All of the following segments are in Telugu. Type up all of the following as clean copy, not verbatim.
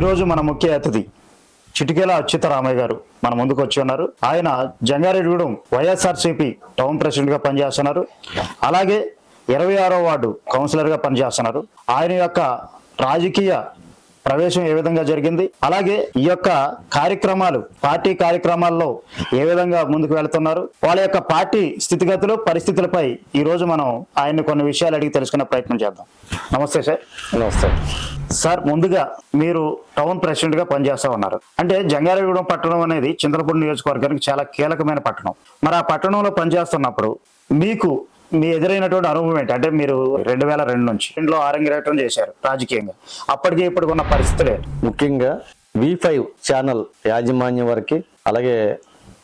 ఈరోజు మన ముఖ్య అతిథి చిటికేల అచ్యుతరామయ్య గారు మన ముందుకు వచ్చి ఉన్నారు. ఆయన జంగారెడ్డిగూడెం వైఎస్ఆర్సీపీ టౌన్ ప్రెసిడెంట్గా పనిచేస్తున్నారు. అలాగే 26వ వార్డు కౌన్సిలర్గా పనిచేస్తున్నారు. ఆయన యొక్క రాజకీయ ప్రవేశం ఏ విధంగా జరిగింది, అలాగే ఈ యొక్క కార్యక్రమాలు పార్టీ కార్యక్రమాల్లో ఏ విధంగా ముందుకు వెళ్తున్నారు, వాళ్ళ యొక్క పార్టీ స్థితిగతులు పరిస్థితులపై ఈ రోజు మనం ఆయన్ని కొన్ని విషయాలు అడిగి తెలుసుకునే ప్రయత్నం చేద్దాం. నమస్తే సార్. నమస్తే సార్, ముందుగా మీరు టౌన్ ప్రెసిడెంట్ గా పనిచేస్తా ఉన్నారు. అంటే జంగారెడ్డిగూడెం పట్టణం అనేది చింతలపూడి నియోజకవర్గానికి చాలా కీలకమైన పట్టణం. మరి ఆ పట్టణంలో పనిచేస్తున్నప్పుడు మీకు మీ ఎదురైనటువంటి అనుభవం ఏంటి? అంటే మీరు 2002 నుంచి ఇంట్లో ఆరంగేటం చేశారు రాజకీయంగా, అప్పటికి ఇప్పటికి ఉన్న పరిస్థితులే. ముఖ్యంగా V5 ఛానల్ యాజమాన్యం వారికి, అలాగే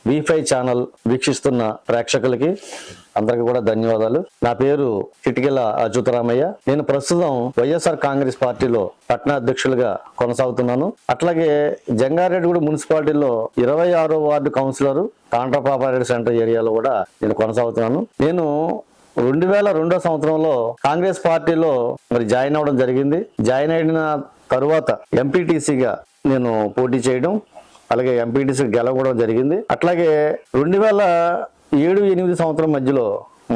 V5 ఛానల్ వీక్షిస్తున్న ప్రేక్షకులకి అందరికి కూడా ధన్యవాదాలు. నా పేరు చిటికేల అచ్యుతరామయ్య. నేను ప్రస్తుతం వైఎస్ఆర్ కాంగ్రెస్ పార్టీలో పట్టణ అధ్యక్షులుగా కొనసాగుతున్నాను. అట్లాగే జంగారెడ్డిగూడెం మున్సిపాలిటీలో 26వ వార్డు కౌన్సిలర్ తాండ్రపాపారెడ్డి సెంటర్ ఏరియాలో కూడా నేను కొనసాగుతున్నాను. నేను 2002 సంవత్సరంలో కాంగ్రెస్ పార్టీలో జాయిన్ అవ్వడం జరిగింది. జాయిన్ అయిన తరువాత ఎంపీటీసీగా నేను పోటీ చేయడం, అలాగే ఎంపీటీసీ గెలవడం జరిగింది. అట్లాగే 2007-8 సంవత్సరం మధ్యలో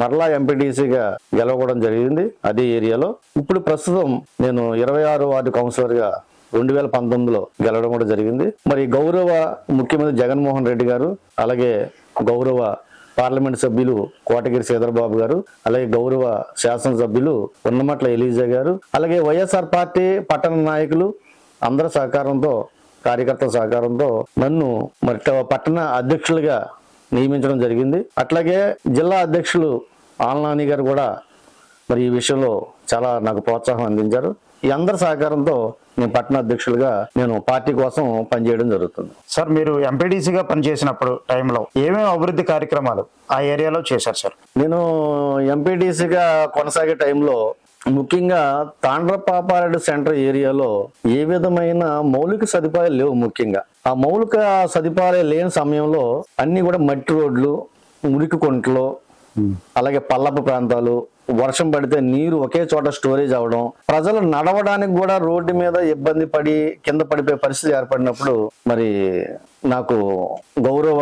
మరలా ఎంపీటీసీగా గెలవడం జరిగింది అదే ఏరియాలో. ఇప్పుడు ప్రస్తుతం నేను 26వ వార్డు కౌన్సిలర్గా 2019లో గెలవడం కూడా జరిగింది. మరి గౌరవ ముఖ్యమంత్రి జగన్మోహన్ రెడ్డి గారు, అలాగే గౌరవ పార్లమెంట్ సభ్యులు కోటగిరి శ్రీధర్బాబు గారు, అలాగే గౌరవ శాసనసభ్యులు ఉన్నమట్ల ఎలీజా గారు, అలాగే వైఎస్ఆర్ పార్టీ పట్టణ నాయకులు అందరి సహకారంతో, కార్యకర్తల సహకారంతో నన్ను మరి పట్టణ అధ్యక్షులుగా నియమించడం జరిగింది. అట్లాగే జిల్లా అధ్యక్షులు ఆల్నాని గారు కూడా మరి ఈ విషయంలో చాలా నాకు ప్రోత్సాహం అందించారు. ఈ అందరి సహకారంతో నేను పట్టణ అధ్యక్షులుగా నేను పార్టీ కోసం పనిచేయడం జరుగుతుంది. సార్, మీరు ఎంపీడీసీగా పనిచేసినప్పుడు టైంలో ఏమేమి అభివృద్ధి కార్యక్రమాలు ఆ ఏరియాలో చేశారు సార్? నేను ఎంపీడీసీగా కొనసాగే టైంలో ముఖ్యంగా తాండ్రపాపారెడ్డి సెంటర్ ఏరియాలో ఏ విధమైన మౌలిక సదుపాయాలు లేవు. ముఖ్యంగా ఆ మౌలిక సదుపాయాలు లేని సమయంలో అన్ని కూడా మట్టి రోడ్లు, మురికి కొంటలు, అలాగే పల్లపు ప్రాంతాలు, వర్షం పడితే నీరు ఒకే చోట స్టోరేజ్ అవడం, ప్రజలు నడవడానికి కూడా రోడ్డు మీద ఇబ్బంది పడి కింద పడిపోయే పరిస్థితి ఏర్పడినప్పుడు మరి నాకు గౌరవ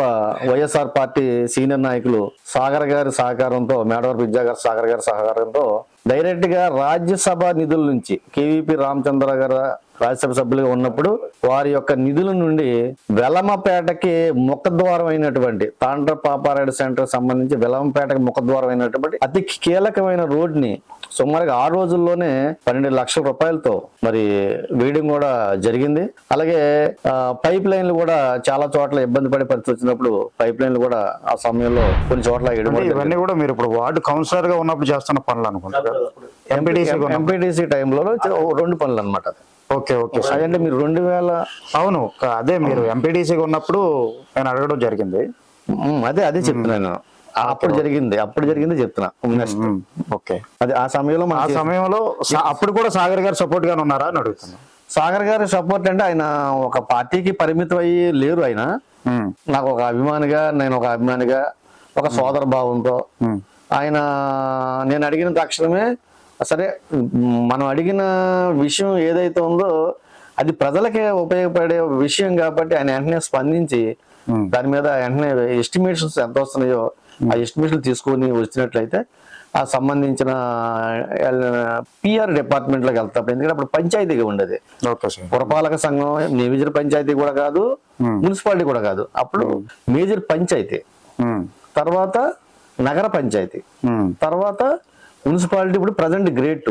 వైఎస్ఆర్ పార్టీ సీనియర్ నాయకులు సాగర్ గారి సహకారంతో, మేడవరపు విద్యాగారు సాగర్ గారి సహకారంతో డైరెక్ట్ గా రాజ్యసభ నిధుల నుంచి కేవీపీ రామచంద్ర గారు రాజ్యసభ సభ్యులుగా ఉన్నప్పుడు వారి యొక్క నిధుల నుండి వెలమపేటకి ముఖద్వారం అయినటువంటి తాండ్రపాపారెడ్డి సెంటర్ సంబంధించి వెలమపేటకి ముఖద్వారం అయినటువంటి అతి కీలకమైన రోడ్ ని సుమారుగా ఆ రోజుల్లోనే 12 లక్షల రూపాయలతో మరి వేయడం కూడా జరిగింది. అలాగే పైప్ లైన్లు కూడా చాలా చోట్ల ఇబ్బంది పడే పరిస్థితి వచ్చినప్పుడు పైప్ లైన్లు కూడా ఆ సమయంలో కొన్ని చోట్ల ఇవన్నీ కూడా మీరు ఇప్పుడు వార్డు కౌన్సిలర్ గా ఉన్నప్పుడు చేస్తున్న పనులు అనుకుంటారు. ఎంపీటీసీ టైంలో 2 పనులు అనమాట. Okay okay. అదంటే మీరు 2000 అవును, అదే మీరు ఎంపీడీసీగా ఉన్నప్పుడు నేను అడగడం జరిగింది. అదే చెప్తున్నాను. అప్పుడు జరిగింది చెప్తున్నా. ఓకే, అది ఆ సమయంలో అప్పుడు కూడా సాగర్ గారు సపోర్ట్ గానే ఉన్నారా అని అడుగుతున్నా. సాగర్ గారి సపోర్ట్ అంటే ఆయన ఒక పార్టీకి పరిమితం అయ్యి లేరు. ఆయన నాకు ఒక అభిమానిగా, నేను ఒక అభిమానిగా, ఒక సోదర భావంతో ఆయన నేను అడిగిన తక్షణమే సరే మనం అడిగిన విషయం ఏదైతే ఉందో అది ప్రజలకే ఉపయోగపడే విషయం కాబట్టి ఆయన వెంటనే స్పందించి దాని మీద వెంటనే ఎస్టిమేషన్స్ ఎంత వస్తున్నాయో ఆ ఎస్టిమేషన్ తీసుకొని వచ్చినట్లయితే ఆ సంబంధించిన PR డిపార్ట్మెంట్ లోకి వెళ్తాం. ఎందుకంటే అప్పుడు పంచాయతీగా ఉండేది, పురపాలక సంఘం, మేజర్ పంచాయతీ కూడా కాదు, మున్సిపాలిటీ కూడా కాదు. అప్పుడు మేజర్ పంచాయతీ, తర్వాత నగర పంచాయతీ, తర్వాత మున్సిపాలిటీ. ఇప్పుడు ప్రజెంట్ గ్రేడ్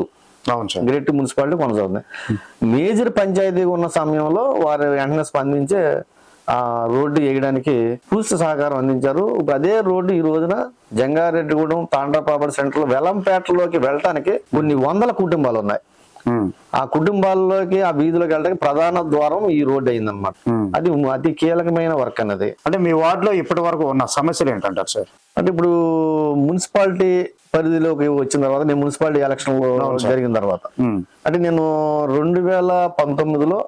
2 మున్సిపాలిటీ కొనసాగుతుంది. మేజర్ పంచాయతీ ఉన్న సమయంలో వారు వెంటనే స్పందించి ఆ రోడ్డు వేయడానికి పూర్తి సహకారం అందించారు. అదే రోడ్డు ఈ రోజున జంగారెడ్డిగూడెం తాండ్రపాపారెడ్డి సెంటర్ వెలంపేటలోకి వెళ్ళటానికి కొన్ని వందల కుటుంబాలు ఉన్నాయి. ఆ కుటుంబాల్లోకి, ఆ వీధిలోకి వెళ్ళడానికి ప్రధాన ద్వారం ఈ రోడ్డు అయిందన్నమాట. అది అతి కీలకమైన వర్క్ అన్నది. అంటే మీ వార్డులో ఇప్పటి వరకు ఉన్న సమస్యలు ఏంటంటారు సార్? అంటే ఇప్పుడు మున్సిపాలిటీ పరిధిలోకి వచ్చిన తర్వాత, నేను మున్సిపాలిటీ ఎలక్షన్ జరిగిన తర్వాత, అంటే నేను 2019లో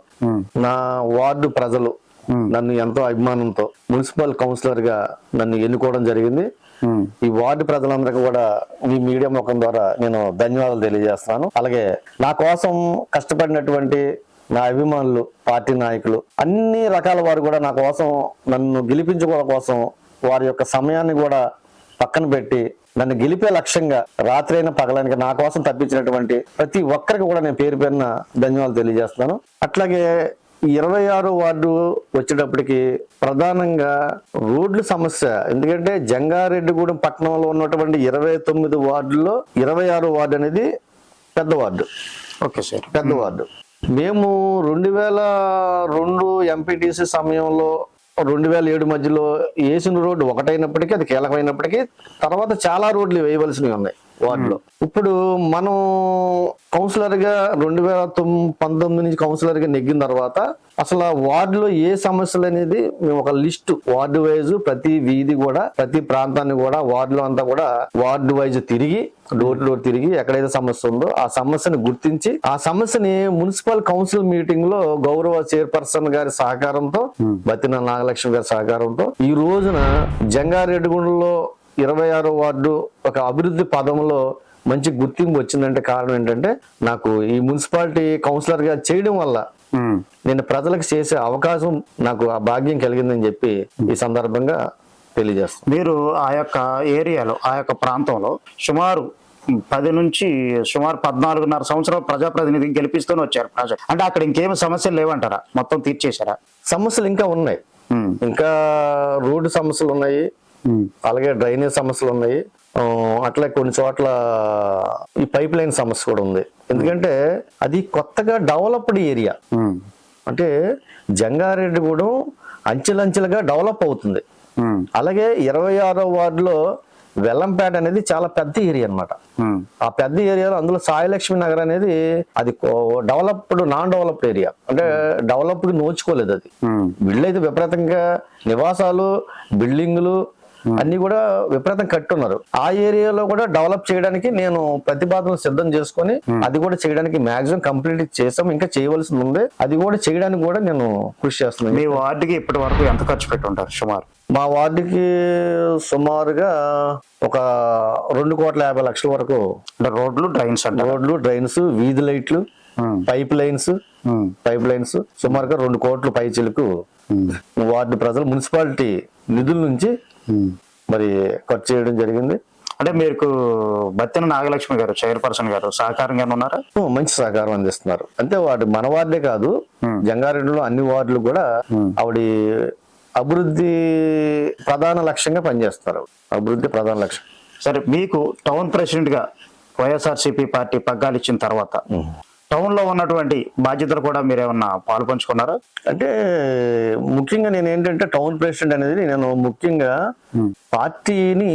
నా వార్డు ప్రజలు నన్ను ఎంతో అభిమానంతో మున్సిపల్ కౌన్సిలర్ గా నన్ను ఎన్నుకోవడం జరిగింది. ఈ వార్డు ప్రజలందరికీ కూడా మీ మీడియా ముఖం ద్వారా నేను ధన్యవాదాలు తెలియజేస్తున్నాను. అలాగే నా కోసం కష్టపడినటువంటి నా అభిమానులు, పార్టీ నాయకులు, అన్ని రకాల వారు కూడా నా కోసం, నన్ను గెలిపించుకోవడం కోసం వారి యొక్క సమయాన్ని కూడా పక్కన పెట్టి నన్ను గెలిపే లక్ష్యంగా రాత్రి అయినా పగలానికి నా కోసం తప్పించినటువంటి ప్రతి ఒక్కరికి కూడా నేను పేరు పేరున ధన్యవాదాలు తెలియజేస్తున్నాను. అట్లాగే 26 వార్డు వచ్చేటప్పటికి ప్రధానంగా రోడ్ల సమస్య. ఎందుకంటే జంగారెడ్డిగూడెం పట్టణంలో ఉన్నటువంటి 29 వార్డుల్లో 26 వార్డు అనేది పెద్ద వార్డు. Okay sir. పెద్ద వార్డు. మేము 2002 ఎంపీటీసీ సమయంలో 2007 మధ్యలో వేసిన రోడ్డు ఒకటైనప్పటికీ, అది కీలకమైనప్పటికీ తర్వాత చాలా రోడ్లు వేయవలసినవి ఉన్నాయి వార్డులో. ఇప్పుడు మనం కౌన్సిలర్ గా 2019 నుంచి కౌన్సిలర్ గా నెగ్గిన తర్వాత అసలు ఆ వార్డులో ఏ సమస్యలు అనేది మేము ఒక లిస్ట్ వార్డు వైజ్ ప్రతి వీధి కూడా, ప్రతి ప్రాంతాన్ని కూడా, వార్డులో అంతా కూడా వార్డు వైజ్ తిరిగి, డోర్ టు డోర్ తిరిగి ఎక్కడైతే సమస్య ఉందో ఆ సమస్యను గుర్తించి ఆ సమస్యని మున్సిపల్ కౌన్సిల్ మీటింగ్ లో గౌరవ చైర్పర్సన్ గారి సహకారంతో, బతిన నాగలక్ష్మి గారి సహకారంతో ఈ రోజున జంగారెడ్డిగూడెంలో 26 వార్డు ఒక అభివృద్ధి పదంలో మంచి గుర్తింపు వచ్చిందంటే కారణం ఏంటంటే నాకు ఈ మున్సిపాలిటీ కౌన్సిలర్ గా చేయడం వల్ల నేను ప్రజలకు చేసే అవకాశం, నాకు ఆ భాగ్యం కలిగిందని చెప్పి ఈ సందర్భంగా తెలియజేస్తాను. మీరు ఆ యొక్క ఏరియాలో, ఆ యొక్క ప్రాంతంలో సుమారు 10 నుంచి సుమారు 14.5 సంవత్సరాలు ప్రజాప్రతినిధిని గెలిపిస్తూనే వచ్చారు ప్రాజెక్ట్. అంటే అక్కడ ఇంకేమి సమస్యలు లేవంటారా? మొత్తం తీర్చేశారా? సమస్యలు ఇంకా ఉన్నాయి. ఇంకా రోడ్డు సమస్యలు ఉన్నాయి, అలాగే డ్రైనేజ్ సమస్యలు ఉన్నాయి, అట్లా కొన్ని చోట్ల ఈ పైప్ లైన్ సమస్య కూడా ఉంది. ఎందుకంటే అది కొత్తగా డెవలప్డ్ ఏరియా. అంటే జంగారెడ్డిగూడెం అంచెలంచెలుగా డెవలప్ అవుతుంది. అలాగే 26వ వార్డులో వెల్లంపేట అనేది చాలా పెద్ద ఏరియా అన్నమాట. ఆ పెద్ద ఏరియాలో అందులో సాయిలక్ష్మి నగర్ అనేది అది డెవలప్డ్, నాన్ డెవలప్డ్ ఏరియా. అంటే డెవలప్డ్ నోచుకోలేదు. అది వీళ్ళు అయితే విపరీతంగా నివాసాలు, బిల్డింగులు అన్ని కూడా విపరీతం కట్టున్నారు. ఆ ఏరియాలో కూడా డెవలప్ చేయడానికి నేను ప్రతిపాదనలు సిద్ధం చేసుకొని అది కూడా చేయడానికి మాక్సిమం కంప్లీట్ చేసాం. ఇంకా చేయవలసింది ఉంది. అది కూడా చేయడానికి కూడా నేను కృషి చేస్తున్నాను. మీ వార్డుకి ఇప్పటి వరకు ఎంత ఖర్చు పెట్టి ఉంటారు సుమారు? మా వార్డుకి సుమారుగా ఒక 2,50,00,000 వరకు. అంటే రోడ్లు, డ్రైన్స్ అంటే రోడ్లు, డ్రైన్స్, వీధి లైట్లు, పైప్ లైన్స్ సుమారుగా 2 కోట్ల పైచిలకు వార్డు ప్రజలు మున్సిపాలిటీ నిధుల నుంచి మరి ఖర్చు చేయడం జరిగింది. అంటే మీకు బత్తిన నాగలక్ష్మి గారు, చైర్పర్సన్ గారు సహకారంగా ఉన్నారా? మంచి సహకారం అందిస్తున్నారు. అంటే మన వార్డే కాదు, జంగారెడ్డిలో అన్ని వార్డులు కూడా ఆవిడ అభివృద్ధి ప్రధాన లక్ష్యంగా పనిచేస్తారు. అభివృద్ధి ప్రధాన లక్ష్యం. సరే, మీకు టౌన్ ప్రెసిడెంట్ గా వైఎస్ఆర్సీపీ పార్టీ పగ్గాలు ఇచ్చిన తర్వాత టౌన్ లో ఉన్నటువంటి బాధ్యతలు కూడా మీరేమన్నా పాలు పంచుకున్నారా? అంటే ముఖ్యంగా నేను ఏంటంటే టౌన్ ప్రెసిడెంట్ అనేది నేను ముఖ్యంగా పార్టీని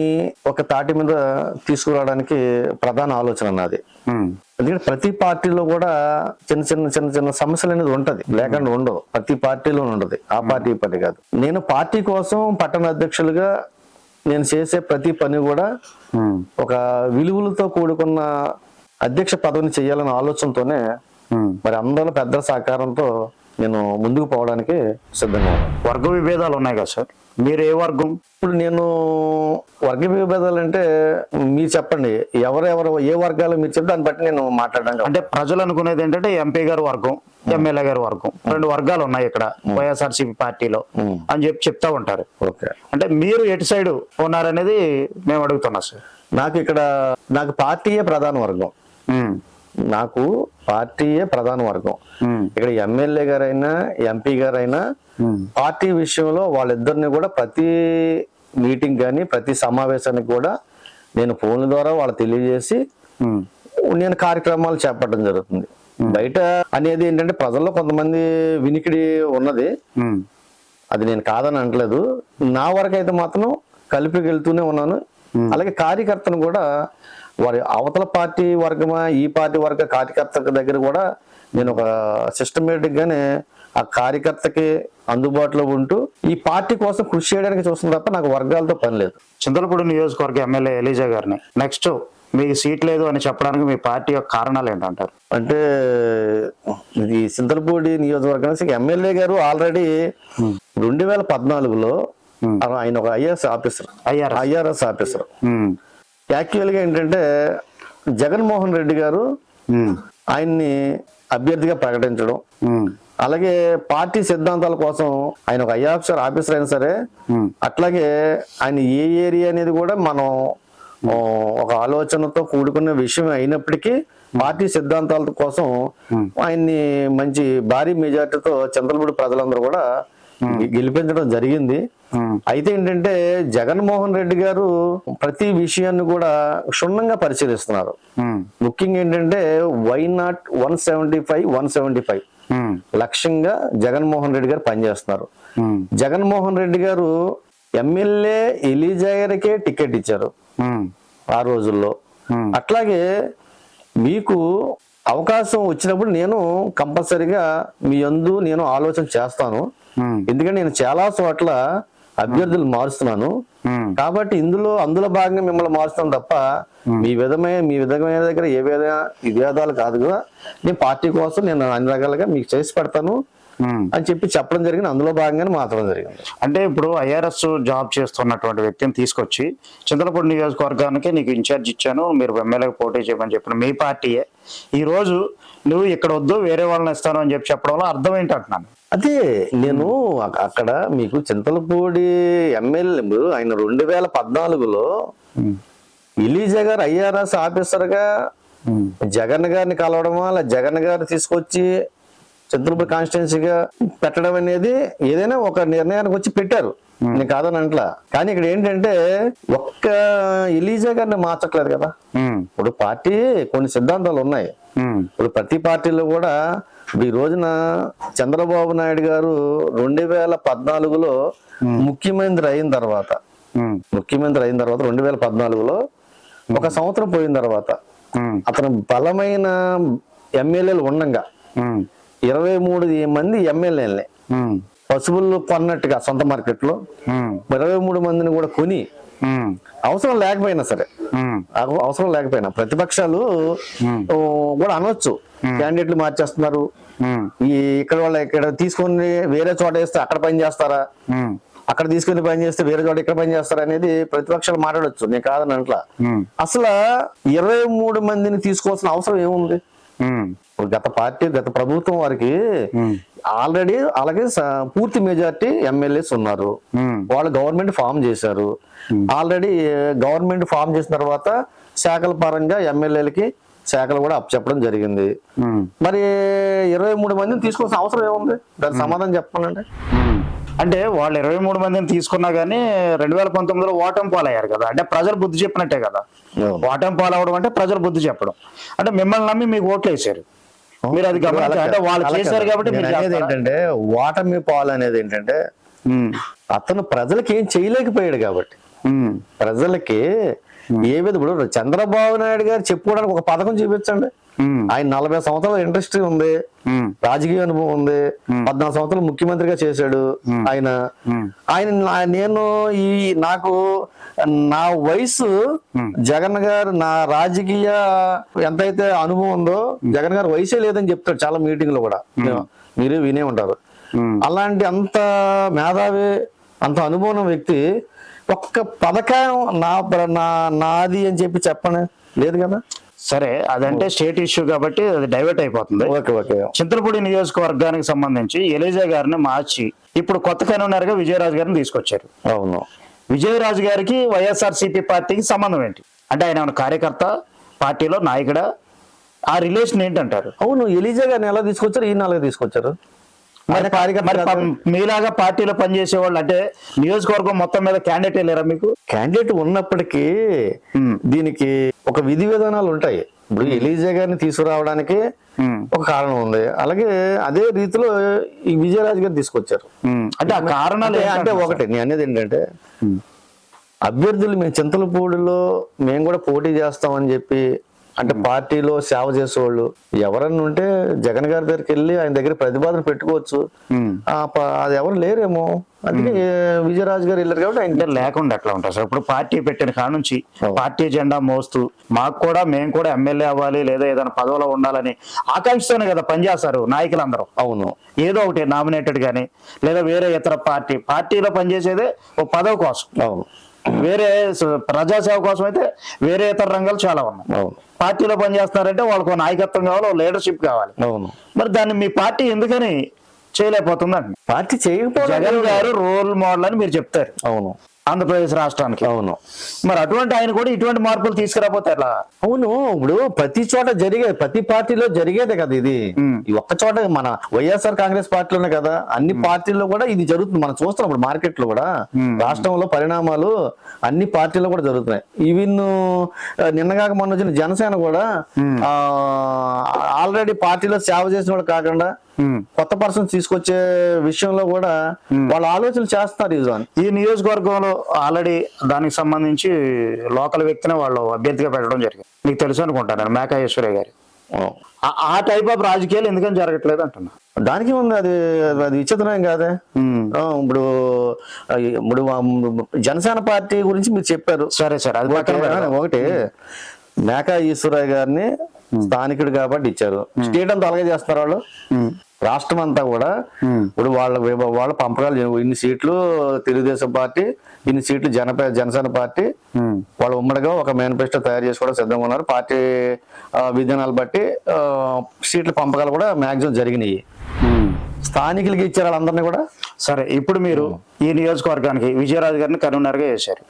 ఒక తాటి మీద తీసుకురావడానికి ప్రధాన ఆలోచన నాది. ఎందుకంటే ప్రతి పార్టీలో కూడా చిన్న సమస్యలు అనేది ఉంటది, లేకుండా ఉండవు. ప్రతి పార్టీలో ఉండదు. ఆ పార్టీ ఈ పార్టీ కాదు. నేను పార్టీ కోసం పట్టణ అధ్యక్షులుగా నేను చేసే ప్రతి పని కూడా ఒక విలువలతో కూడుకున్న అధ్యక్ష పదవిని చేయాలన్న ఆలోచనతోనే మరి అందరూ పెద్దల సహకారంతో నేను ముందుకు పోవడానికి సిద్ధంగా ఉన్నాను. వర్గ విభేదాలు ఉన్నాయి కదా సార్, మీరు ఏ వర్గం? ఇప్పుడు నేను వర్గ విభేదాలు అంటే మీరు చెప్పండి, ఎవరెవరు ఏ వర్గాలు మీరు చెప్తే దాన్ని బట్టి నేను మాట్లాడడానికి. అంటే ప్రజలు అనుకునేది ఏంటంటే ఎంపీ గారు వర్గం, ఎమ్మెల్యే గారు వర్గం, 2 వర్గాలు ఉన్నాయి ఇక్కడ వైఎస్ఆర్సీపీ పార్టీలో అని చెప్తా ఉంటారు. ఓకే, అంటే మీరు ఎటు సైడ్ ఉన్నారనేది మేము అడుగుతున్నాం సార్. నాకు పార్టీయే ప్రధాన వర్గం. నాకు పార్టీయే ప్రధాన వర్గం. ఇక్కడ ఎమ్మెల్యే గారైనా, ఎంపీ గారైనా పార్టీ విషయంలో వాళ్ళిద్దరిని కూడా ప్రతి మీటింగ్ కానీ, ప్రతి సమావేశానికి కూడా నేను ఫోన్ల ద్వారా వాళ్ళు తెలియజేసి నేను కార్యక్రమాలు చేపట్టడం జరుగుతుంది. బయట అనేది ఏంటంటే ప్రజల్లో కొంతమంది వినికిడి ఉన్నది, అది నేను కాదని అనట్లేదు. నా వరకు అయితే మాత్రం కలిపి వెళ్తూనే ఉన్నాను. అలాగే కార్యకర్తను కూడా వారి అవతల పార్టీ వర్గమా, ఈ పార్టీ వర్గ కార్యకర్త దగ్గర కూడా నేను ఒక సిస్టమేటిక్ గానే ఆ కార్యకర్తకి అందుబాటులో ఉంటూ ఈ పార్టీ కోసం కృషి చేయడానికి చూస్తుంది తప్ప నాకు వర్గాలతో పని లేదు. చింతలపూడి నియోజకవర్గ ఎమ్మెల్యే ఎలీజా గారిని నెక్స్ట్ మీకు సీట్ లేదు అని చెప్పడానికి మీ పార్టీ యొక్క కారణాలు ఏంటంటారు? అంటే ఇది చింతలపూడి నియోజకవర్గానికి ఎమ్మెల్యే గారు ఆల్రెడీ 2014లో ఆయన ఒక ఐఆర్ఎస్ ఆఫీసర్. యాక్చువల్ గా ఏంటంటే జగన్మోహన్ రెడ్డి గారు ఆయన్ని అభ్యర్థిగా ప్రకటించడం, అలాగే పార్టీ సిద్ధాంతాల కోసం ఆయన ఒక ఆఫీసర్ అయినా సరే, అట్లాగే ఆయన ఏ ఏరియా అనేది కూడా మనం ఒక ఆలోచనతో కూడుకున్న విషయం అయినప్పటికీ పార్టీ సిద్ధాంతాల కోసం ఆయన్ని మంచి భారీ మెజార్టీతో చంద్రపూడి ప్రజలందరూ కూడా గెలిపించడం జరిగింది. అయితే ఏంటంటే జగన్మోహన్ రెడ్డి గారు ప్రతి విషయాన్ని కూడా క్షుణ్ణంగా పరిశీలిస్తున్నారు. ముఖ్యంగా ఏంటంటే వై నాట్ 175 లక్ష్యంగా జగన్మోహన్ రెడ్డి గారు పనిచేస్తున్నారు. జగన్మోహన్ రెడ్డి గారు ఎమ్మెల్యే ఎలీజా గారికే టికెట్ ఇచ్చారు ఆ రోజుల్లో. అట్లాగే మీకు అవకాశం వచ్చినప్పుడు నేను కంపల్సరిగా మీ యందు నేను ఆలోచన చేస్తాను, ఎందుకంటే నేను చాలా చోట్ల అభ్యర్థులు మారుస్తున్నాను కాబట్టి అందులో భాగంగా మిమ్మల్ని మారుస్తాను తప్ప మీ విధమైన దగ్గర ఏ విధేదాలు కాదు కదా, నేను పార్టీ కోసం నేను అన్ని రకాలుగా మీకు చేసి పెడతాను అని చెప్పడం జరిగింది. అందులో భాగంగానే మాత్రం జరిగింది. అంటే ఇప్పుడు ఐఆర్ఎస్ జాబ్ చేస్తున్నటువంటి వ్యక్తిని తీసుకొచ్చి చింతలపూడి నియోజకవర్గానికి నీకు ఇన్ఛార్జ్ ఇచ్చాను, మీరు ఎమ్మెల్యేకి పోటీ చేయమని చెప్పిన మీ పార్టీయే ఈ రోజు నువ్వు ఇక్కడ వద్దు వేరే వాళ్ళని ఇస్తాను అని చెప్పడం వల్ల అర్థం ఏంటి అంటున్నాను. అదే నేను అక్కడ మీకు చింతలపూడి ఎమ్మెల్యే ఆయన 2014లో ఎలీజా గారు ఐఆర్ఎస్ ఆఫీసర్ గా జగన్ గారిని కలవడమా, అలా జగన్ గారు తీసుకొచ్చి చింతలపూడి కాన్స్టిట్యున్సీగా పెట్టడం అనేది ఏదైనా ఒక నిర్ణయానికి వచ్చి పెట్టారు, నేను కాదని అంట్లా. కానీ ఇక్కడ ఏంటంటే ఒక్క ఎలీజా గారిని మార్చట్లేదు కదా. ఇప్పుడు పార్టీ కొన్ని సిద్ధాంతాలు ఉన్నాయి. ఇప్పుడు ప్రతి పార్టీలో కూడా ఈ రోజున చంద్రబాబు నాయుడు గారు 2014లో ముఖ్యమంత్రి అయిన తర్వాత 2014లో ఒక సంవత్సరం పోయిన తర్వాత అతను బలమైన ఎమ్మెల్యేలు ఉండగా 23 మంది ఎమ్మెల్యేలని పశువులు కొన్నట్టుగా సొంత మార్కెట్ లో 23 మందిని కూడా కొని అవసరం లేకపోయినా ప్రతిపక్షాలు కూడా అనొచ్చు, క్యాండిడేట్లు మార్చేస్తున్నారు, ఇక్కడ తీసుకొని వేరే చోట వేస్తే అక్కడ పని చేస్తారా, అక్కడ తీసుకుని పని చేస్తే వేరే చోట ఇక్కడ పని చేస్తారా అనేది ప్రతిపక్షాలు మాట్లాడొచ్చు, నేను కాదని అంట్లా. అసలు 23 మందిని తీసుకోవాల్సిన అవసరం ఏముంది? గత ప్రభుత్వం వారికి ఆల్రెడీ అలాగే పూర్తి మెజార్టీ ఎమ్మెల్యేస్ ఉన్నారు, వాళ్ళు గవర్నమెంట్ ఫామ్ చేశారు. ఆల్రెడీ గవర్నమెంట్ ఫామ్ చేసిన తర్వాత శాఖల పరంగా ఎమ్మెల్యేలకి శాఖలు కూడా అప్పచెప్పడం జరిగింది. మరి 23 మందిని తీసుకోవాల్సిన అవసరం ఏముంది? దానికి సమాధానం చెప్పాలంటే అంటే వాళ్ళు 23 మందిని తీసుకున్నా గానీ 2019లో ఓటమి పాలయ్యారు కదా, అంటే ప్రజలు బుద్ధి చెప్పినట్టే కదా. ఓటమి పాలవడం అంటే ప్రజలు బుద్ధి చెప్పడం, అంటే మిమ్మల్ని నమ్మి మీకు ఓట్లు వేసారు, మీరు అది గమనించారు. అంటే వాళ్ళు చేశారు కాబట్టి ఏంటంటే ఓటమి పాలు అనేది ఏంటంటే అతను ప్రజలకి ఏం చేయలేకపోయాడు కాబట్టి, ప్రజలకి ఏ విధంగా ఇప్పుడు చంద్రబాబు నాయుడు గారు చెప్పుకోవడానికి ఒక పథకం చూపించండి. ఆయన 40 సంవత్సరాల ఇండస్ట్రీ ఉంది, రాజకీయ అనుభవం ఉంది, 14 సంవత్సరాలు ముఖ్యమంత్రిగా చేశాడు. నేను నాకు నా వయసు జగన్ గారు నా రాజకీయ ఎంతైతే అనుభవం ఉందో జగన్ గారు వయసే లేదని చెప్తాడు చాలా మీటింగ్ లో కూడా, మీరు వినే ఉంటారు. అలాంటి అంత మేధావి అంత అనుభవం వ్యక్తి ఒక్క పథకం నాది అని చెప్పని లేదు కదా. సరే, అదంటే స్టేట్ ఇష్యూ కాబట్టి అది డైవర్ట్ అయిపోతుంది. చింతలపూడి నియోజకవర్గానికి సంబంధించి ఎలీజా గారిని మార్చి ఇప్పుడు కొత్త కన్వీనర్గా విజయరాజు గారిని తీసుకొచ్చారు. అవును, విజయరాజు గారికి వైఎస్ఆర్సీపీ పార్టీకి సంబంధం ఏంటి? అంటే ఆయన కార్యకర్త, పార్టీలో నాయకుడా, ఆ రిలేషన్ ఏంటంటారు? అవును, ఎలీజా గారిని ఎలా తీసుకొచ్చారు, ఈయన అలాగే తీసుకొచ్చారు. మీలాగా పార్టీలో పనిచేసే వాళ్ళు అంటే నియోజకవర్గం మొత్తం మీద క్యాండిడేట్ లేరా మీకు? క్యాండిడేట్ ఉన్నప్పటికీ దీనికి ఒక విధి విధానాలు ఉంటాయి. ఇప్పుడు ఎలీజా గారిని తీసుకురావడానికి ఒక కారణం ఉంది, అలాగే అదే రీతిలో ఈ విజయరాజు గారు తీసుకొచ్చారు. అంటే ఆ కారణాలు అంటే ఒకటి నేను అనేది ఏంటంటే అభ్యర్థులు మేము చింతలపూడిలో మేము కూడా పోటీ చేస్తామని చెప్పి అంటే పార్టీలో సేవ చేసేవాళ్ళు ఎవరన్నా ఉంటే జగన్ గారి దగ్గరికి వెళ్ళి ఆయన దగ్గర ప్రతిపాదన పెట్టుకోవచ్చు. అది ఎవరు లేరేమో, అందుకే విజయరాజు గారు వెళ్ళారు కాబట్టి ఆయన లేకుండా ఎట్లా ఉంటారు సార్? ఇప్పుడు పార్టీ పెట్టిన కాడ నుంచి పార్టీ జెండా మోస్తూ మేము కూడా ఎమ్మెల్యే అవ్వాలి లేదా ఏదైనా పదవిలో ఉండాలని ఆకాంక్షతోనే కదా పనిచేస్తారు నాయకులందరూ. అవును, ఏదో ఒకటి నామినేటెడ్ గానీ లేదా వేరే ఇతర పార్టీలో పనిచేసేదే ఒక పదవి కోసం. అవును, వేరే ప్రజాసేవ కోసం అయితే వేరే ఇతర రంగాలు చాలా ఉన్నాయి. అవును పార్టీలో పనిచేస్తున్నారంటే వాళ్ళకు నాయకత్వం కావాలి, లీడర్షిప్ కావాలి. అవును. మరి దాన్ని మీ పార్టీ ఎందుకని చేయలేకపోతుంది అంటే పార్టీ చేయకపోవడం. జగన్ గారు రోల్ మోడల్ అని మీరు చెప్తారు అవును ఆంధ్రప్రదేశ్ రాష్ట్రానికి. అవును మరి అటువంటి ఆయన కూడా ఇటువంటి మార్పులు తీసుకురాపోతే ఎలా? అవును. ఇప్పుడు ప్రతి చోట జరిగేది, ప్రతి పార్టీలో జరిగేదే కదా ఇది. ఈ ఒక్క చోట మన వైఎస్ఆర్ కాంగ్రెస్ పార్టీలోనే కదా, అన్ని పార్టీల్లో కూడా ఇది జరుగుతుంది. మనం చూస్తున్నాం ఇప్పుడు మార్కెట్ లో కూడా, రాష్ట్రంలో పరిణామాలు అన్ని పార్టీల్లో కూడా జరుగుతున్నాయి. ఈవెన్ నిన్నగాక మొన్న వచ్చిన జనసేన కూడా ఆల్రెడీ పార్టీలో సేవ చేసిన వాళ్ళు కాకుండా కొత్త పర్సన్ తీసుకొచ్చే విషయంలో కూడా వాళ్ళు ఆలోచన చేస్తున్నారు. ఈ నియోజకవర్గంలో ఆల్రెడీ దానికి సంబంధించి లోకల్ వ్యక్తిని వాళ్ళు అభ్యర్థిగా పెట్టడం జరిగింది. మీకు తెలుసు అనుకుంటాను, మేకా ఈశ్వరయ్య గారి. ఆ టైప్ ఆఫ్ రాజకీయాలు ఎందుకని జరగట్లేదు అంటున్నా. దానికి ఉంది, అది అది విచిత్రం కాదే. ఇప్పుడు ఇప్పుడు జనసేన పార్టీ గురించి మీరు చెప్పారు. సరే సరే, అది ఒకటి మేకా ఈశ్వరయ్య గారిని స్థానికుడు కాబట్టి ఇచ్చారు. స్టేట్ అంతా అలాగే చేస్తారు వాళ్ళు. రాష్ట్రం అంతా కూడా ఇప్పుడు వాళ్ళ పంపకాలు, ఇన్ని సీట్లు తెలుగుదేశం పార్టీ, ఇన్ని సీట్లు జనసేన పార్టీ, వాళ్ళు ఉమ్మడిగా ఒక మేనిఫెస్టో తయారు చేసుకోవడం సిద్ధంగా ఉన్నారు. పార్టీ విధానాలు బట్టి సీట్ల పంపకాలు కూడా మాక్సిమం జరిగినాయి. స్థానికులకి ఇచ్చారు వాళ్ళందరినీ కూడా. సరే, ఇప్పుడు మీరు ఈ నియోజకవర్గానికి విజయరాజు గారిని కన్వీనర్ గా చేశారు.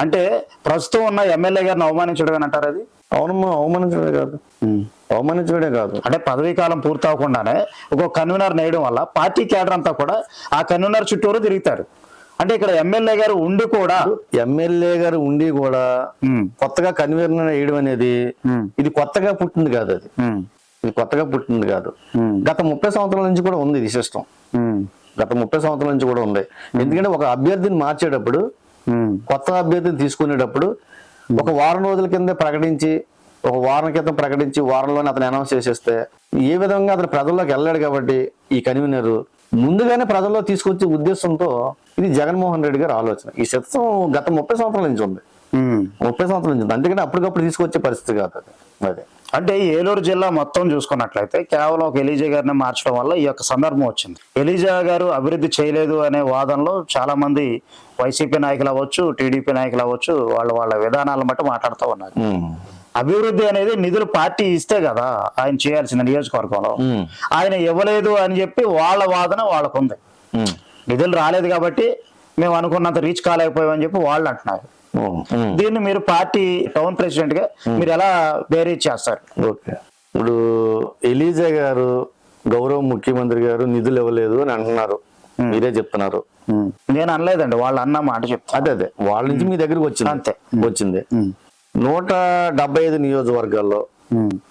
అంటే ప్రస్తుతం ఉన్న ఎమ్మెల్యే గారిని అవమానించడం అంటారు అది? అవునమ్మా, అవమానించడమే కాదు, అవమానించడమే కాదు, అంటే పదవీ కాలం పూర్తి అవ్వకుండానే ఒక కన్వీనర్ నేయడం వల్ల పార్టీ క్యాడర్ అంతా కూడా ఆ కన్వీనర్ చుట్టూరు తిరుగుతారు. అంటే ఇక్కడ ఎమ్మెల్యే గారు ఉండి కూడా కొత్తగా కన్వీనర్ వేయడం అనేది ఇది కొత్తగా పుట్టింది కాదు. అది ఇది కొత్తగా పుట్టింది కాదు. గత 30 సంవత్సరాల నుంచి కూడా ఉంది ఇది సిస్టమ్. గత 30 సంవత్సరాల నుంచి కూడా ఉంది. ఎందుకంటే ఒక అభ్యర్థిని మార్చేటప్పుడు, కొత్త అభ్యర్థిని తీసుకునేటప్పుడు ఒక వారం రోజుల కింద ప్రకటించి, ఒక వారం క్రితం ప్రకటించి వారంలోనే అతను అనౌన్స్ చేసేస్తే ఏ విధంగా అతను ప్రజల్లోకి వెళ్ళాడు. కాబట్టి ఈ కన్వీనర్ ముందుగానే ప్రజల్లో తీసుకొచ్చే ఉద్దేశంతో ఇది జగన్మోహన్ రెడ్డి గారి ఆలోచన. ఈ సిస్టమ్ గత 30 సంవత్సరాల నుంచి ఉంది. 30 సంవత్సరాల నుంచి ఉంది. అందుకని అప్పటికప్పుడు తీసుకొచ్చే పరిస్థితి కాదు అది. అదే అంటే ఏలూరు జిల్లా మొత్తం చూసుకున్నట్లయితే కేవలం ఒక ఎలీజా గారిని మార్చడం వల్ల ఈ యొక్క సందర్భం వచ్చింది. ఎలీజా గారు అభివృద్ధి చేయలేదు అనే వాదనలో చాలా మంది వైసీపీ నాయకులు అవ్వచ్చు, టీడీపీ నాయకులు అవ్వచ్చు, వాళ్ళ విధానాలను బట్టి మాట్లాడుతూ ఉన్నారు. అభివృద్ధి అనేది నిధులు పార్టీ ఇస్తే కదా ఆయన చేయాల్సిన నియోజకవర్గంలో. ఆయన ఇవ్వలేదు అని చెప్పి వాళ్ళ వాదన వాళ్ళకుంది. నిధులు రాలేదు కాబట్టి మేము అనుకున్నంత రీచ్ కాలేకపోయామని చెప్పి వాళ్ళు అంటున్నారు. దీన్ని మీరు పార్టీ టౌన్ ప్రెసిడెంట్ గా మీరు ఎలా బేరీజ్ చేస్తారు? ఓకే, ఇప్పుడు ఎలీజా గారు గౌరవ ముఖ్యమంత్రి గారు నిధులు ఇవ్వలేదు అని అంటున్నారు, మీరే చెప్తున్నారు. నేను అనలేదండి, వాళ్ళు అన్న మాట చెప్తాను. అదే వాళ్ళ నుంచి మీ దగ్గరికి వచ్చింది. అంతే వచ్చింది. 175 నియోజకవర్గాల్లో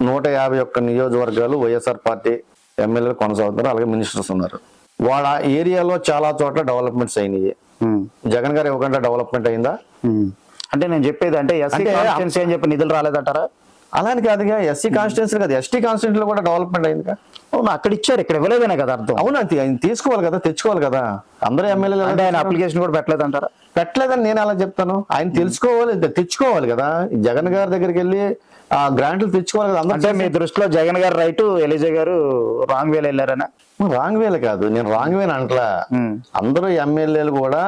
151 నియోజకవర్గాలు వైఎస్ఆర్ పార్టీ ఎమ్మెల్యేలు కొనసాగుతున్నారు, అలాగే మినిస్టర్స్ ఉన్నారు. వాళ్ళ ఏరియాలో చాలా చోట్ల డెవలప్మెంట్స్ అయినాయి. జగన్ గారు ఇవ్వకుండా డెవలప్మెంట్ అయిందా? అంటే నేను చెప్పేది అంటే ఎస్సీ కాన్స్టిట్యున్సీ అని చెప్పి నిధులు రాలేదంటారా? అలాని కాదుగా, ఎస్సీ కాన్స్టిట్యున్సీ కాదు, ఎస్టీ కాన్స్టిట్యున్సీ లో కూడా డెవలప్మెంట్ అయిందిగా. అవును, అక్కడ ఇచ్చారు, ఇక్కడ ఇవ్వలేదనే కదా అర్థం. అవును, ఆయన తీసుకోవాలి కదా, తెచ్చుకోవాలి కదా. అందరూ ఎమ్మెల్యేలు అంటే ఆయన అప్లికేషన్ కూడా పెట్టలేదంటారా? పెట్టలేదని నేను అలా చెప్తాను. ఆయన తెలుసుకోవాలి, తెచ్చుకోవాలి కదా. జగన్ గారి దగ్గరికి వెళ్ళి ఆ గ్రాంట్లు తెచ్చుకోవాలి కదా. అంటే మీ దృష్టిలో జగన్ గారు రైట్, ఎలిజా గారు రాంగ్ వేలు వెళ్ళారనా? రాంగ్ వేలు కాదు, నేను రాంగ్ వేలు అంటలా. అందరూ ఎమ్మెల్యేలు కూడా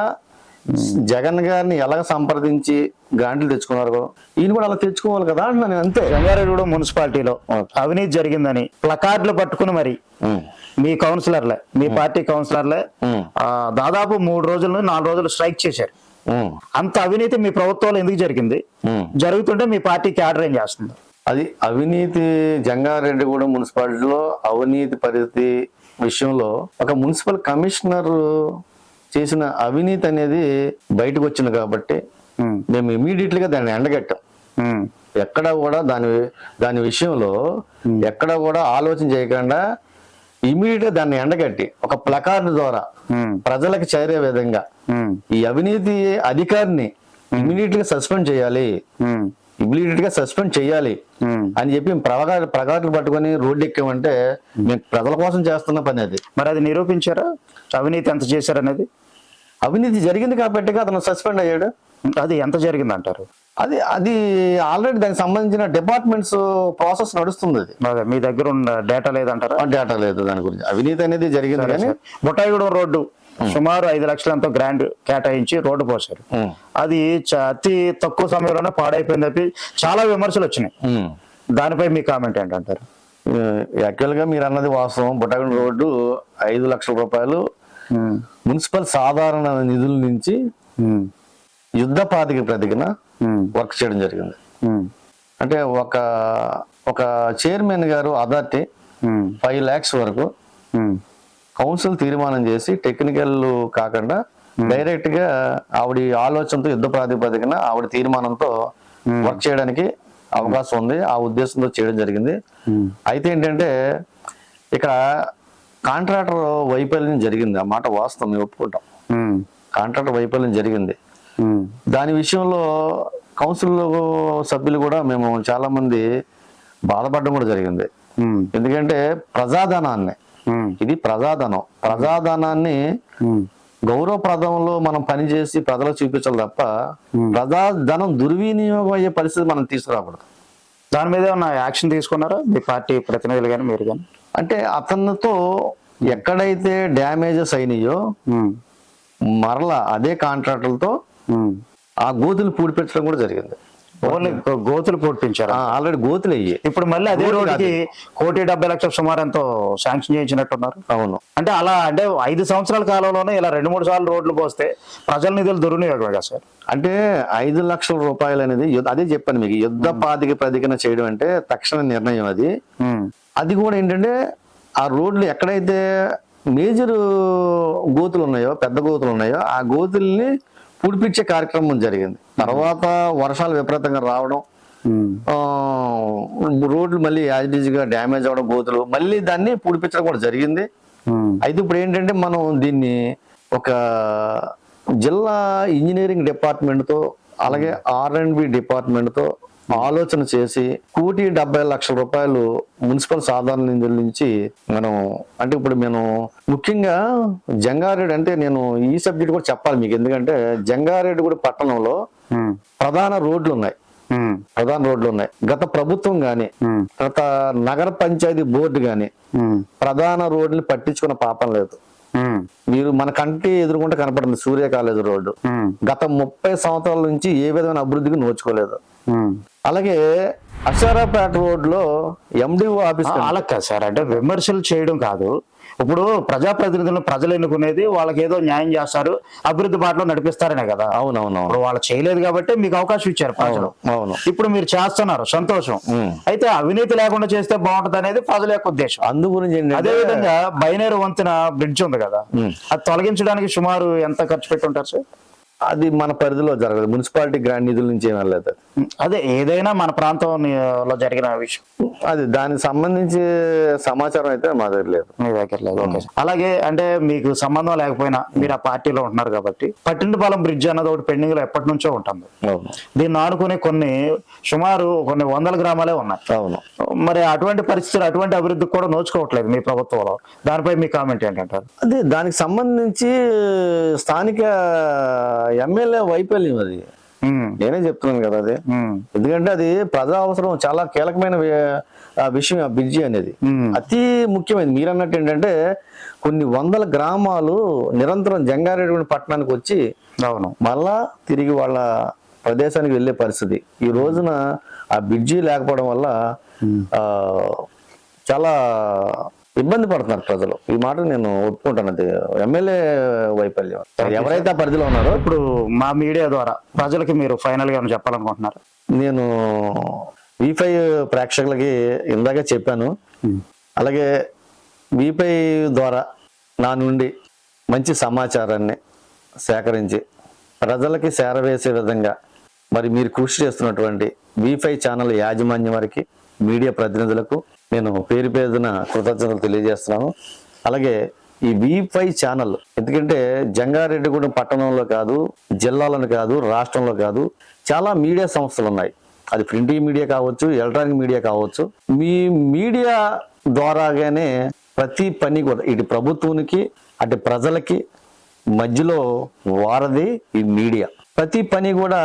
జగన్ గారిని ఎలా సంప్రదించి గ్రాంట్లు తెచ్చుకున్నారు, ఈయన కూడా అలా తెచ్చుకోవాలి కదా అంటున్నాను. అంతే. జంగారెడ్డిగూడెం మున్సిపాలిటీలో అవినీతి జరిగిందని ప్లకార్డులు పట్టుకుని మరి మీ కౌన్సిలర్లే, మీ పార్టీ కౌన్సిలర్లే దాదాపు 3 రోజుల నుంచి 4 రోజులు స్ట్రైక్ చేశారు. అంత అవినీతి మీ ప్రభుత్వంలో ఎందుకు జరిగింది? జరుగుతుంటే మీ పార్టీ క్యాడర్ ఏం చేస్తుంది? అది అవినీతి జంగారెడ్డిగూడెం మున్సిపాలిటీలో అవినీతి పరిస్థితి విషయంలో ఒక మున్సిపల్ కమిషనర్ చేసిన అవినీతి అనేది బయటకు వచ్చింది కాబట్టి మేము ఇమీడియట్లీగా దాన్ని ఎండగట్టాం. ఎక్కడ కూడా దాని విషయంలో ఎక్కడ కూడా ఆలోచన చేయకుండా ఇమీడియట్ గా దాన్ని ఎండగట్టి ఒక ప్లకార్డు ద్వారా ప్రజలకు చేరే విధంగా ఈ అవినీతి అధికారిని ఇమీడియట్ గా సస్పెండ్ చేయాలి, ఇమీడియట్ గా సస్పెండ్ చేయాలి అని చెప్పి ప్రకాట్లు పట్టుకొని రోడ్డు ఎక్కామంటే మేము ప్రజల కోసం చేస్తున్న పని అది. మరి అది నిరూపించారా అవినీతి ఎంత చేశారనేది? అవినీతి జరిగింది కాబట్టి అతను సస్పెండ్ అయ్యాడు. అది ఎంత జరిగింది అంటారు? అది ఆల్రెడీ దానికి సంబంధించిన డిపార్ట్మెంట్స్ ప్రాసెస్ నడుస్తుంది. అది అదే మీ దగ్గర ఉన్న డేటా లేదంటారా? డేటా లేదు దాని గురించి. అవినీతి అనేది జరిగింది. కానీ బుట్టాయిగూడెం రోడ్డు సుమారు 5 లక్షలు ఎంతో గ్రాండ్ కేటాయించి రోడ్డు పోసారు. అది అతి తక్కువ సమయంలోనే పాడైపోయింది చెప్పి చాలా విమర్శలు వచ్చినాయి. దానిపై మీ కామెంట్ ఏంటంటారు? యాక్చువల్ గా మీరు అన్నది వాస్తవం. బుట్టగొండ రోడ్డు 5 లక్షల రూపాయలు మున్సిపల్ సాధారణ నిధుల నుంచి యుద్ధ ప్రాతిపదికన వర్క్ చేయడం జరిగింది. అంటే ఒక చైర్మన్ గారు అథారిటీ 5 lakhs వరకు కౌన్సిల్ తీర్మానం చేసి టెక్నికల్ కాకుండా డైరెక్ట్ గా ఆవిడ ఆలోచనతో యుద్ధ ప్రాతిపదికన ఆవిడ తీర్మానంతో వర్క్ చేయడానికి అవకాశం ఉంది. ఆ ఉద్దేశంతో చేయడం జరిగింది. అయితే ఏంటంటే ఇక్కడ కాంట్రాక్టర్ వైఫల్యం జరిగింది. ఆ మాట వాస్తవం, మేము ఒప్పుకుంటాం. కాంట్రాక్టర్ వైఫల్యం జరిగింది. దాని విషయంలో కౌన్సిల్ సభ్యులు కూడా మేము చాలా మంది బాధపడడం కూడా జరిగింది. ఎందుకంటే ప్రజాధనాన్ని, ఇది ప్రజాధనాన్ని గౌరవప్రదంలో మనం పనిచేసి ప్రజలకు చూపించాలి తప్ప ప్రజాధనం దుర్వినియోగం అయ్యే పరిస్థితి మనం తీసుకురాకూడదు. దాని మీద ఏమన్నా యాక్షన్ తీసుకున్నారా మీ పార్టీ ప్రతినిధులు కానీ మీరు కానీ? అంటే అతనితో ఎక్కడైతే డ్యామేజెస్ అయినాయో మరలా అదే కాంట్రాక్టులతో ఆ గోతులు పూడిపెట్టడం కూడా జరిగింది. ఓన్లీ గోతులు పూడ్పించారు, ఆల్రెడీ గోతులు అయ్యి ఇప్పుడు మళ్ళీ అదే రోడ్డుకి 1,70,00,000 సుమారు ఎంతో శాంక్షన్ చేయించినట్టున్నారు. అవును. అంటే అలా అంటే 5 సంవత్సరాల కాలంలోనే ఇలా 2-3 సార్లు రోడ్లు పోస్తే ప్రజల నిధులు దుర్వినియోగం కదా సార్? అంటే 5 లక్షల రూపాయలు అనేది అదే చెప్పాను మీకు, యుద్ధ ప్రాతిపదికన చేయడం అంటే తక్షణ నిర్ణయం. అది కూడా ఏంటంటే ఆ రోడ్లు ఎక్కడైతే మేజర్ గోతులు ఉన్నాయో, పెద్ద గోతులు ఉన్నాయో, ఆ గోతుల్ని పూడిపించే కార్యక్రమం జరిగింది. తర్వాత వర్షాలు విపరీతంగా రావడం, రోడ్లు మళ్ళీ యాజిటీజ్గా డ్యామేజ్ అవడం, గోతులు మళ్ళీ దాన్ని పూడిపించడం కూడా జరిగింది. అయితే ఇప్పుడు ఏంటంటే మనం దీన్ని ఒక జిల్లా ఇంజనీరింగ్ డిపార్ట్మెంట్తో అలాగే R&B డిపార్ట్మెంట్తో ఆలోచన చేసి 1,70,00,000 రూపాయలు మున్సిపల్ సాధారణ నిధుల నుంచి మనం, అంటే ఇప్పుడు నేను ముఖ్యంగా జంగారెడ్డి, అంటే నేను ఈ సబ్జెక్ట్ కూడా చెప్పాలి మీకు, ఎందుకంటే జంగారెడ్డి కూడా పట్టణంలో ప్రధాన రోడ్లు ఉన్నాయి. గత ప్రభుత్వం గాని గత నగర పంచాయతీ బోర్డు గాని ప్రధాన రోడ్లు పట్టించుకున్న పాపం లేదు. మీరు మన కంటి ఎదురుకుంటే కనపడుతుంది సూర్య కాలేజ్ రోడ్డు. గత 30 సంవత్సరాల నుంచి ఏ విధమైన అభివృద్ధికి నోచుకోలేదు. అలాగే అక్షరాపేట రోడ్ లో MDO ఆఫీస్. అలా కాదు సార్, అంటే విమర్శలు చేయడం కాదు. ఇప్పుడు ప్రజాప్రతినిధులను ప్రజలు ఎన్నుకునేది వాళ్ళకి ఏదో న్యాయం చేస్తారు, అభివృద్ధి బాటలో నడిపిస్తారనే కదా. అవునవును. ఇప్పుడు వాళ్ళు చేయలేదు కాబట్టి మీకు అవకాశం ఇచ్చారు ప్రజలు. అవును. ఇప్పుడు మీరు చేస్తున్నారు, సంతోషం. అయితే అవినీతి లేకుండా చేస్తే బాగుంటది అనేది ప్రజల యొక్క ఉద్దేశం. అందు గురించి అదే విధంగా బైనేరు వంతెన బ్రిడ్జ్ ఉంది కదా, అది తొలగించడానికి సుమారు ఎంత ఖర్చు పెట్టి ఉంటారు సార్? అది మన పరిధిలో జరగదు, మున్సిపాలిటీ గ్రాండ్ నిధుల నుంచి ఏం వెళ్ళలేదు. అదే ఏదైనా మన ప్రాంతంలో జరిగిన విషయం, అది దానికి సంబంధించి సమాచారం అయితే మా దగ్గర లేదు. మీ దగ్గర లేదు. అలాగే అంటే మీకు సంబంధం లేకపోయినా మీరు ఆ పార్టీలో ఉంటున్నారు కాబట్టి పట్టింటిపాలెం బ్రిడ్జ్ అన్నది ఒకటి పెండింగ్ లో ఎప్పటి నుంచో ఉంటుంది. దీన్ని ఆనుకుని సుమారు కొన్ని 100 గ్రామాలే ఉన్నాయి. అవును. మరి అటువంటి పరిస్థితులు, అటువంటి అభివృద్ధికి కూడా నోచుకోవట్లేదు మీ ప్రభుత్వంలో. దానిపై మీ కామెంట్ ఏంటంటారు? అదే దానికి సంబంధించి స్థానిక ఎమ్మెల్యే వైఫల్యం అది. నేనే చెప్తున్నాను కదా అది. ఎందుకంటే అది ప్రజా అవసరం, చాలా కీలకమైన విషయం ఆ బ్రిడ్జి అనేది. అతి ముఖ్యమైనది. మీరు అన్నట్టు ఏంటంటే కొన్ని 100 గ్రామాలు నిరంతరం జంగారెడ్డి పట్టణానికి వచ్చి మళ్ళా తిరిగి వాళ్ళ ప్రదేశానికి వెళ్ళే పరిస్థితి. ఈ రోజున ఆ బ్రిడ్జి లేకపోవడం వల్ల చాలా ఇబ్బంది పడుతున్నారు ప్రజలు. ఈ మాట నేను ఒప్పుకుంటాను. అది ఎమ్మెల్యే వైఫల్యం. ఎవరైతే ఆ పరిధిలో ఉన్నారో. ఇప్పుడు మా మీడియా ద్వారా ప్రజలకి మీరు ఫైనల్ గా చెప్పాలనుకుంటున్నారు? నేను V5 ప్రేక్షకులకి ఇందాక చెప్పాను. అలాగే V5 ద్వారా నా నుండి మంచి సమాచారాన్ని సేకరించి ప్రజలకి చేరవేసే విధంగా మరి మీరు కృషి చేస్తున్నటువంటి V5 ఛానల్ యాజమాన్యం వారికి, మీడియా ప్రతినిధులకు నేను పేరు పేరున కృతజ్ఞతలు తెలియజేస్తున్నాను. అలాగే ఈ V5 ఛానల్, ఎందుకంటే జంగారెడ్డిగూడెం పట్టణంలో కాదు, జిల్లాలను కాదు, రాష్ట్రంలో కాదు, చాలా మీడియా సంస్థలు ఉన్నాయి. అది ప్రింట్ మీడియా కావచ్చు, ఎలక్ట్రానిక్ మీడియా కావచ్చు. మీ మీడియా ద్వారాగానే ప్రతి పని కూడా ఇటు ప్రభుత్వానికి అటు ప్రజలకి మధ్యలో వారది ఈ మీడియా. ప్రతి పని కూడా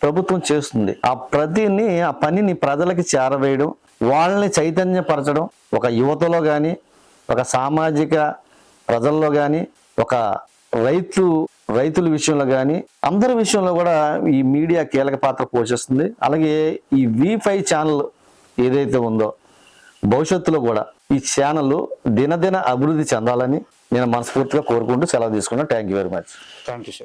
ప్రభుత్వం చేస్తుంది. ఆ పనిని ప్రజలకి చేరవేయడం, వాళ్ళని చైతన్యపరచడం, ఒక యువతలో కానీ, ఒక సామాజిక ప్రజల్లో కానీ, ఒక రైతుల విషయంలో కానీ అందరి విషయంలో కూడా ఈ మీడియా కీలక పాత్ర పోషిస్తుంది. అలాగే ఈ V5 ఛానల్ ఏదైతే ఉందో భవిష్యత్తులో కూడా ఈ ఛానల్ దినదిన అభివృద్ధి చెందాలని నేను మనస్ఫూర్తిగా కోరుకుంటూ సెలవు తీసుకున్నాను. Thank you very much. Thank you sir.